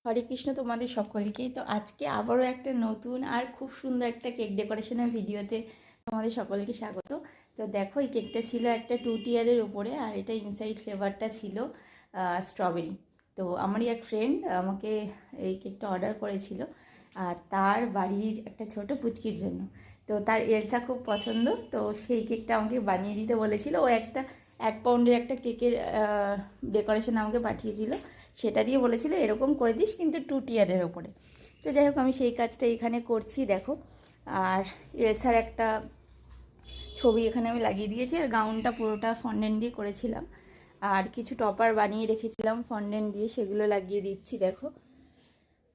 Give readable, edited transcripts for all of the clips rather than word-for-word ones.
হরে কৃষ্ণ তোমাদের সকলকেই। তো আজকে আবারও একটা নতুন আর খুব সুন্দর একটা কেক ডেকোরেশনের ভিডিওতে তোমাদের সকলকে স্বাগত। তো দেখো, এই কেকটা ছিল একটা 2 টিয়ারের উপরে, আর এটা ইনসাইড ফ্লেভারটা ছিল স্ট্রবেরি। তো আমারই এক ফ্রেন্ড আমাকে এই কেকটা অর্ডার করেছিল, আর তার বাড়ির একটা ছোট পুচকির জন্য। তো তার এলসা খুব পছন্দ, তো সেই কেকটা আমাকে বানিয়ে দিতে বলেছিল। ও একটা 1 পাউন্ডের একটা কেকের ডেকোরেশন আমাকে পাঠিয়েছিল, সেটা দিয়ে বলেছিল এরকম করে দিস, কিন্তু 2 টিয়ারের ওপরে। তো যাই হোক, আমি সেই কাজটা এখানে করছি দেখো। আর এলসার একটা ছবি এখানে আমি লাগিয়ে দিয়েছি, আর গাউনটা পুরোটা ফন্ডেন্ট দিয়ে করেছিলাম, আর কিছু টপার বানিয়ে রেখেছিলাম ফন্ডেন্ট দিয়ে, সেগুলো লাগিয়ে দিচ্ছি দেখো।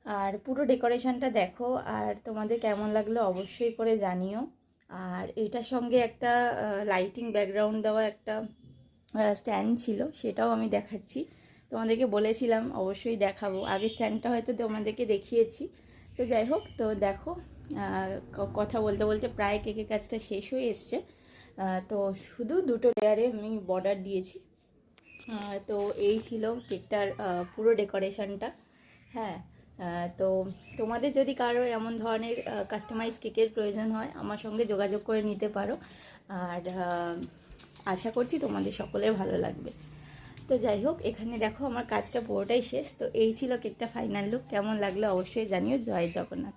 আর পুরো ডেকোরেশনটা দেখো, আর তোমাদের কেমন লাগলো অবশ্যই করে জানিও। আর এটার সঙ্গে একটা লাইটিং ব্যাকগ্রাউন্ড দেওয়া একটা স্ট্যান্ড ছিল, সেটাও আমি দেখাচ্ছি। তোমাদেরকে বলেছিলাম অবশ্যই দেখাবো, আগে স্ট্যান্ডটা হয়তো তোমাদেরকে দেখিয়েছি। তো যাই হোক, তো দেখো, কথা বলতে বলতে প্রায় কেকের কাজটা শেষ হয়ে এসছে। তো শুধু 2 লেয়ারে আমি বর্ডার দিয়েছি। তো এই ছিল কেকটার পুরো ডেকোরেশনটা। হ্যাঁ, তো তোমাদের যদি কারো এমন ধরনের কাস্টমাইজ কেকের প্রয়োজন হয়, আমার সঙ্গে যোগাযোগ করে নিতে পারো। আর আশা করছি তোমাদের সকলের ভালো লাগবে। তো যাই হোক, এখানে দেখো আমার কাজটা পুরোটাই শেষ। তো এই ছিল কেকটা ফাইনাল লুক। কেমন লাগলো অবশ্যই জানিও। জয় জগন্নাথ।